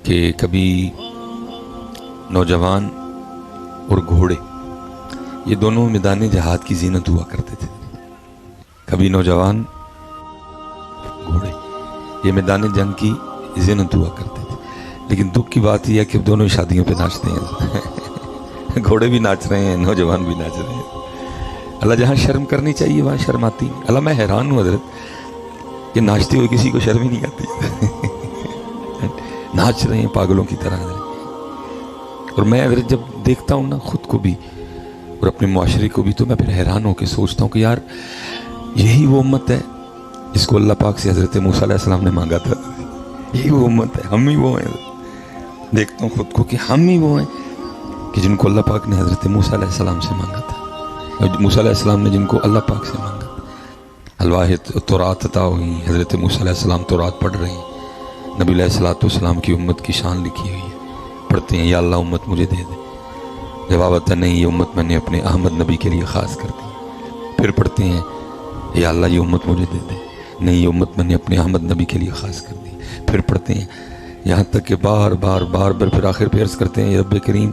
کہ کبھی نوجوان اور گھوڑے یہ دونوں میدان جہاد کی زینت ہوا کرتے تھے. کبھی نوجوان گھوڑے یہ میدان جنگ کی زینت ہوا کرتے تھے. لیکن دکھ کی بات یہ ہے کہ دونوں شادیوں پہ ناچتے ہیں. گھوڑے بھی ناچ رہے ہیں، نوجوان بھی ناچ رہے ہیں. اللہ جہاں شرم کرنی چاہیے وہاں شرم آتی نہیں. اللہ میں حیران ہوں حضرت کہ ناچتے ہوئے کسی کو شرم ہی نہیں آتی. ناچ رہے ہیں پاگلوں کی طرح. اور میں حضرت جب دیکھتا ہوں نا خود کو بھی اور اپنے معاشرے کو بھی تو میں پھر حیران ہو کے سوچتا ہوں کہ یار یہی وہ امت ہے جس کو اللہ پاک سے حضرت موسیٰ علیہ السلام نے مانگا تھا. یہی وہ امت ہے، ہم ہی وہ ہیں. دیکھتا ہوں خود کو کہ ہم ہی وہ ہیں کہ جن کو اللہ پاک نے حضرت موسیٰ علیہ السلام سے مانگا تھا، اور موسیٰ علیہ السلام نے جن کو اللہ پاک سے مانگا تھا. الواحد تورات عطا ہوئی، حضرت موسیٰ علیہ السلام تورات پڑھ رہے ہیں، نبی علیہ السلام کی امت کی شان لکھی ہوئی ہے. پڑھتے ہیں یا اللہ امت مجھے دے دے. جواب آتا نہیں یہ امت میں نے اپنے احمد نبی کے لیے خاص کر دی. پھر پڑھتے ہیں یا اللہ یہ امت مجھے دے دے. نہیں یہ امت میں نے اپنے احمد نبی کے لیے خاص کر دی. پھر پڑھتے ہیں یہاں تک کہ بار بار پھر آخر پہ عرض کرتے ہیں یا رب کریم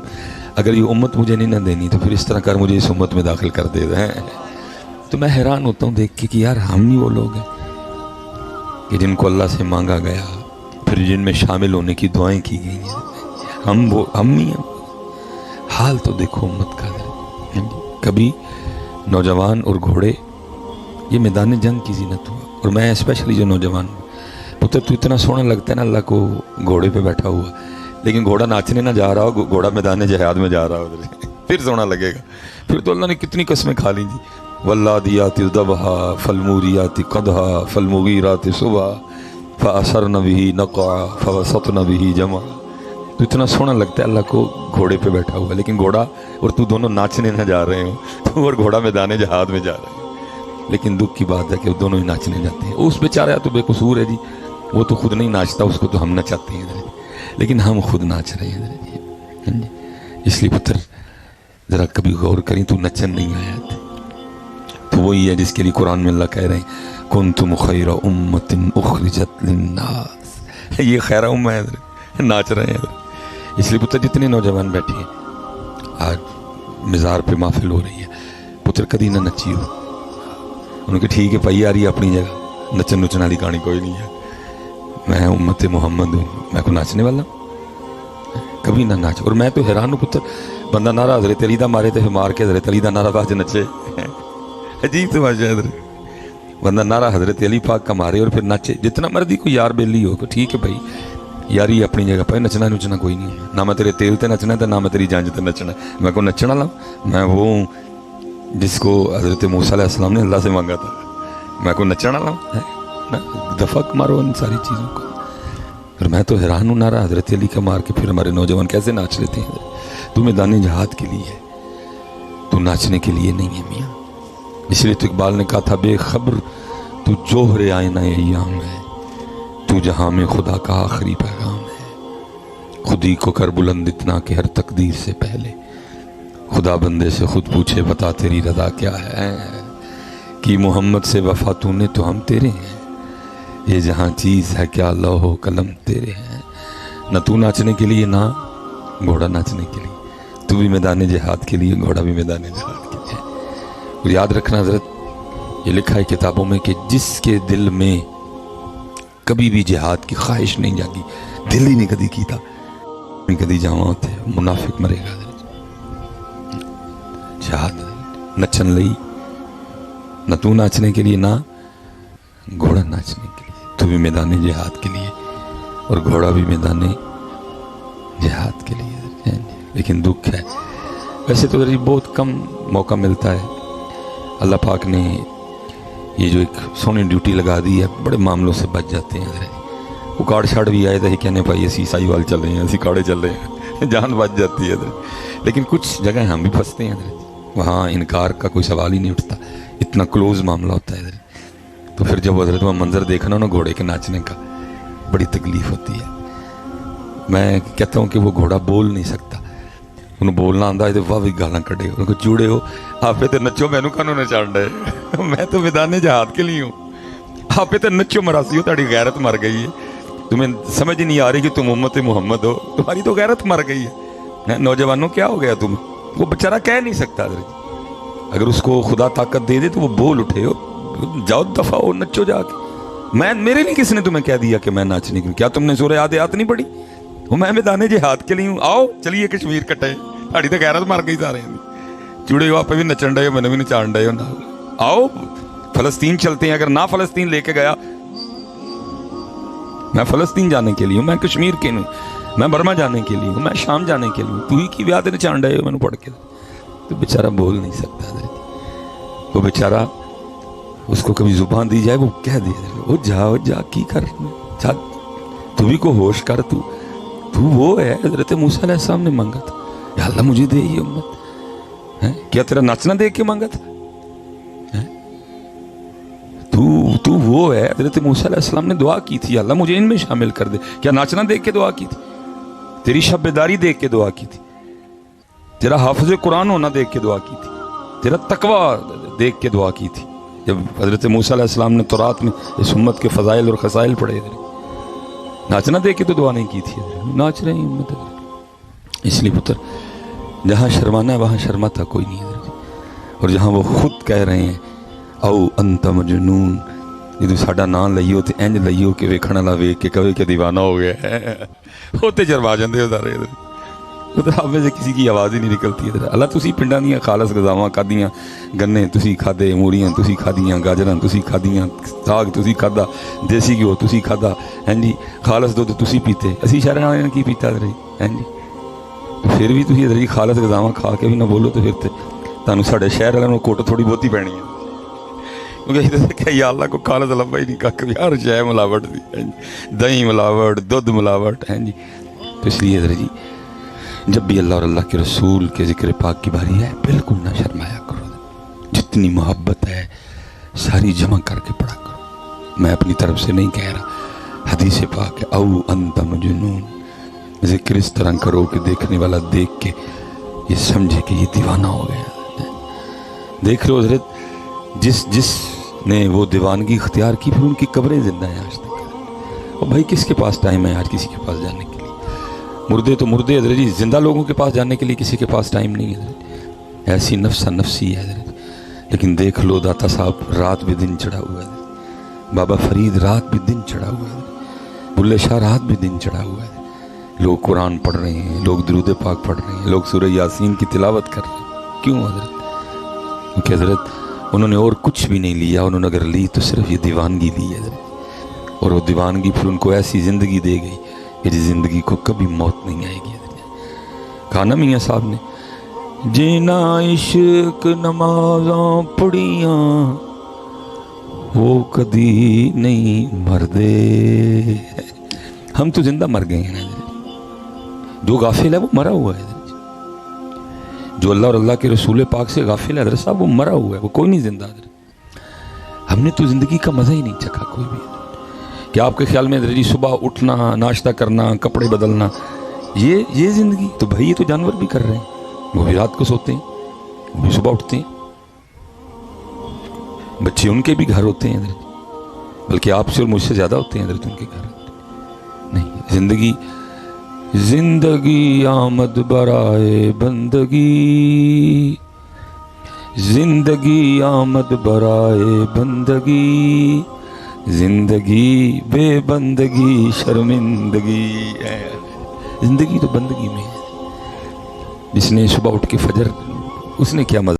اگر یہ امت مجھے نہیں نہ دینی تو پھر اس طرح کر مجھے اس امت میں داخل کر دے دیں. تو میں حیران ہوتا ہوں دیکھ کے کہ یار ہم ہی وہ لوگ ہیں کہ جن کو اللہ سے مانگا گیا، پھر جن میں شامل ہونے کی دعائیں کی گئی ہیں. ہم ہی ہیں. حال تو دیکھو امت کا. کبھی نوجوان اور گھوڑے یہ میدان جنگ کی زینت ہوا. اور میں اسپیشلی جو نوجوان ہوں پتر تو اتنا سونا لگتا ہے نا اللہ کو گھوڑے پہ بیٹھا ہوا، لیکن گھوڑا ناچنے نہ جا رہا ہو، گھوڑا میدان جہاد میں جا رہا ہو پھر سونا لگے گا. پھر تو اللہ نے کتنی قسمیں کھا لی جی. واللادیات ذبحا فالموریات قدحا فالمغیرات صبحا فاثرن به نقعا فوسطن به جمعا. تو اتنا سونا لگتا ہے اللہ کو گھوڑے پہ بیٹھا ہوا، لیکن گھوڑا اور تو دونوں ناچنے نہ جا رہے ہو، تو اور گھوڑا میدان جہاد میں جا رہے ہیں. لیکن دکھ کی بات ہے کہ وہ دونوں ہی ناچنے جاتے ہیں. اس بیچارہ تو بے قصور ہے جی، وہ تو خود نہیں ناچتا، اس کو تو ہم نچاتے ہیں، لیکن ہم خود ناچ رہے ہیں. اس لیے پتر ذرا کبھی غور کریں تو نچن نہیں آیا تھا. تو وہی ہے جس کے لیے قرآن میں اللہ کہہ رہے ہیں کنتم خیر امت اخرجت للناس. یہ خیر امت ہے، ناچ رہے ہیں. اس لیے پتر جتنے نوجوان بیٹھے ہیں آج مزار پہ محفل ہو رہی ہے، پتر کدی نہ نچی ہو. ان کے ٹھیک ہے پائی آ رہی ہے اپنی جگہ، نچن نچن والی کہانی کوئی نہیں ہے. میں امت محمد ہوں، میں کو ناچنے والا کبھی نہ ناچ. اور میں تو حیران ہوں پتر بندہ نعرہ حضرت علی دا مارے تو مار کے حضرت علی دا نعرہ باز نچے. عجیب تماشا ہے حضرت. بندہ نعرہ حضرت علی پاک کا مارے اور پھر ناچے. جتنا مرضی کوئی یار بیلی ہو تو ٹھیک ہے بھائی، یاری اپنی جگہ پہ. نچنا نچنا کوئی نہیں ہے. نہ میں تیرے تیل تے نچنا ہے نہ میں تیری جانج تے نچنا ہے. میں کو نچنا لا، میں وہ ہوں جس کو حضرت موسیٰ علیہ السلام نے اللہ سے مانگا تھا. میں کو نچنا لا، دفق مارو ان ساری چیزوں کو. اور میں تو حیران ہوں نعرہ حضرت علی کا مار کے پھر ہمارے نوجوان کیسے ناچ لیتے ہیں. تو میدان جہاد کے لیے ہے، تو ناچنے کے لیے نہیں ہے میاں. اس لیے تو اقبال نے کہا تھا بے خبر تو جوہر آئینہ ایام ہے، تو جہاں میں خدا کا آخری پیغام ہے. خودی کو کر بلند اتنا کہ ہر تقدیر سے پہلے خدا بندے سے خود پوچھے بتا تیری رضا کیا ہے. کہ محمد سے وفا تو نے تو ہم تیرے ہیں، یہ جہاں چیز ہے کیا لوح و قلم تیرے ہیں. نہ تو ناچنے کے لیے نہ گھوڑا ناچنے کے لیے. تو بھی میدان جہاد کے لیے، گھوڑا بھی میدان جہاد کے لیے. اور یاد رکھنا حضرت یہ لکھا ہے کتابوں میں کہ جس کے دل میں کبھی بھی جہاد کی خواہش نہیں جاگی، دل ہی نہیں کدی کی تھا، نہیں کدی جاواں ہوتے منافق مرے گا. جہاد نچن لئی نہ تو ناچنے کے لیے نہ گھوڑا ناچنے کے لیے. تو بھی میدان جہاد کے لیے اور گھوڑا بھی میدان جہاد کے لیے. لیکن دکھ ہے ویسے تو بہت کم موقع ملتا ہے. اللہ پاک نے یہ جو ایک سونی ڈیوٹی لگا دی ہے، بڑے معاملوں سے بچ جاتے ہیں. وہ کاڑ شاڑ بھی آئے تھے کہنے بھائی اسی عیسائی وال چل رہے ہیں، اسی کاڑے چل رہے ہیں، جان بچ جاتی ہے. لیکن کچھ جگہ ہم بھی پھنستے ہیں، وہاں انکار کا کوئی سوال ہی نہیں اٹھتا، اتنا کلوز معاملہ ہوتا ہے. تو پھر جب حضرت وہ منظر دیکھنا نا گھوڑے کے ناچنے کا بڑی تکلیف ہوتی ہے. میں کہتا ہوں کہ وہ گھوڑا بول نہیں سکتا، انہوں بولنا آندا ہے تو واہ بھی گالاں کڈے. ان کو چوڑے ہو آپ تے نچو، مینوں کانوں نچاڑ دے، میں تو میدان جہاد کے لیے ہوں. آپ تے نچو مراسی ہو، تہاڈی غیرت مر گئی ہے. تمہیں سمجھ ہی نہیں آ رہی کہ تم امت محمد ہو، تمہاری تو غیرت مر گئی ہے۔ نوجوانوں کیا ہو گیا تمہیں؟ وہ بیچارہ کہہ نہیں سکتا حضرت، اگر اس کو خدا طاقت دے دے تو وہ بول اٹھے ہو، جاؤ دفعہ ہو، نچو جا کے۔ میرے لیے کس نے تمہیں کہہ دیا کہ میں ناچنے کی؟ کیا تم نے سورہ عادیات نہیں پڑھی؟ وہ میں میدان جہاد کے لیے ہوں، آؤ چلیے کشمیر کٹے، ساڑی تو غیرت مر گئی سارے چوڑے ہو، آپ بھی نچن ڈے ہو، میں نے بھی نچان ڈے ہو، آؤ فلسطین چلتے ہیں۔ اگر نہ فلسطین لے کے گیا، میں فلسطین جانے کے لیے ہوں، میں کشمیر کے ہوں، میں برما جانے کے لیے ہوں، میں شام جانے کے لیے ہوں، تو ہی کی بیعت نچان ڈے ہو، میں نے پڑھ کے تو بیچارہ بول نہیں سکتا۔ وہ بیچارہ اس کو کبھی زبان دی جائے وہ کہہ دے، وہ جا کی کر جا، تو بھی کو ہوش کر، تو وہ ہے حضرت موسیٰ علیہ السلام نے مانگا تھا، یا اللہ مجھے دے یہ امت، کیا تیرا ناچنا دیکھ کے مانگا تھا؟ تو وہ ہے حضرت موسیٰ علیہ السلام نے دعا کی تھی، اللہ مجھے ان میں شامل کر دے، کیا ناچنا دیکھ کے دعا کی تھی؟ تیری شب بیداری دیکھ کے دعا کی تھی، تیرا حافظ قرآن ہونا دیکھ کے دعا کی تھی، تیرا تقویٰ دیکھ کے دعا کی تھی۔ جب حضرت موسیٰ علیہ السلام نے تورات میں اس امت کے فضائل اور خصائل پڑھے، ناچنا دیکھ کے تو دعا نہیں کی تھی، ناچ رہے ہیں امت۔ اس لیے پتر جہاں شرمانا ہے وہاں شرماتا کوئی نہیں ہے، اور جہاں وہ خود کہہ رہے ہیں او انت مجنون، یہ تو ساڈا نام لئیو تے انج لئیو کہ ویکھن والا ویکھ کے کہے کہ دیوانہ ہو گیا ہے، وہ تے شرما جاندے ہو سارے، ادھر آپ میں سے کسی کی آواز ہی نہیں نکلتی ادھر۔ اللہ تسی پنڈاں دیاں خالص غذاواں کھادیاں، گنے تسی کھادے، موریاں تسی کھادیاں، گاجراں تسی کھادیاں، ساگ تسی کھادا، دیسی گھیو تسی کھادا، ہاں جی، خالص دودھ تسی پیتے، اسی شہر والے نے کی پیتا ادھر، ہاں جی، پھر بھی تسی ادھر خالص غذاواں کھا کے بھی نہ بولو تو پھر تانوں ساڈے شہر والوں کوٹ تھوڑی بہتی پینی ہے، کیونکہ کہ یا اللہ کو خالص لبا ہی نہیں کھ بھی، ہر شے ملاوٹ دی، دہی ملاوٹ، دودھ ملاوٹ، ہاں جی۔ تو اس لیے ادھر جی جب بھی اللہ اور اللہ کے رسول کے ذکر پاک کی باری ہے بالکل نہ شرمایا کرو، جتنی محبت ہے ساری جمع کر کے پڑھا کرو۔ میں اپنی طرف سے نہیں کہہ رہا، حدیث پاک ہے او انت مجنون، ذکر اس طرح کرو کہ دیکھنے والا دیکھ کے یہ سمجھے کہ یہ دیوانہ ہو گیا۔ دیکھ لو حضرت جس نے وہ دیوانگی اختیار کی، پھر ان کی قبریں زندہ ہیں آج تک۔ اور بھائی کس کے پاس ٹائم ہے آج کسی کے پاس جانے کے لیے؟ مردے تو مردے حضرت جی، زندہ لوگوں کے پاس جانے کے لیے کسی کے پاس ٹائم نہیں ہے حضرت، ایسی نفسہ نفسی ہے حضرت۔ لیکن دیکھ لو داتا صاحب رات بھی دن چڑھا ہوا ہے، بابا فرید رات بھی دن چڑھا ہوا ہے، بلے شاہ رات بھی دن چڑھا ہوا ہے، لوگ قرآن پڑھ رہے ہیں، لوگ درود پاک پڑھ رہے ہیں، لوگ سورہ یاسین کی تلاوت کر رہے ہیں۔ کیوں حضرت؟ کیونکہ حضرت انہوں نے اور کچھ بھی نہیں لیا، انہوں نے اگر لی تو صرف یہ دیوانگی لی ہے حضرت، اور وہ دیوانگی پھر ان کو ایسی زندگی دے گئی کہ جس زندگی کو کبھی موت نہیں آئے گی۔ کہا نا میاں صاحب نے، جینا عشق نمازاں پڑھیاں وہ کدی نہیں مردے، ہم تو زندہ مر گئے ہیں، جو غافل ہے وہ مرا ہوا ہے، جو اللہ اور اللہ کے رسول پاک سے غافل ہے حضرت صاحب وہ مرا ہوا ہے، وہ کوئی نہیں زندہ حضرت۔ ہم نے تو زندگی کا مزہ ہی نہیں چکھا کوئی بھی۔ کیا آپ کے خیال میں حضرت جی صبح اٹھنا، ناشتہ کرنا، کپڑے بدلنا، یہ زندگی؟ تو بھائی یہ تو جانور بھی کر رہے ہیں، وہ بھی رات کو سوتے ہیں، وہ بھی صبح اٹھتے ہیں، بچے ان کے بھی گھر ہوتے ہیں حضرت، بلکہ آپ سے اور مجھ سے زیادہ ہوتے ہیں حضرت ان کے گھر۔ نہیں، زندگی آمد برائے بندگی، زندگی آمد برائے بندگی، زندگی بے بندگی شرمندگی ہے۔ زندگی تو بندگی میں ہے، جس نے صبح اٹھ کے فجر، اس نے کیا مزہ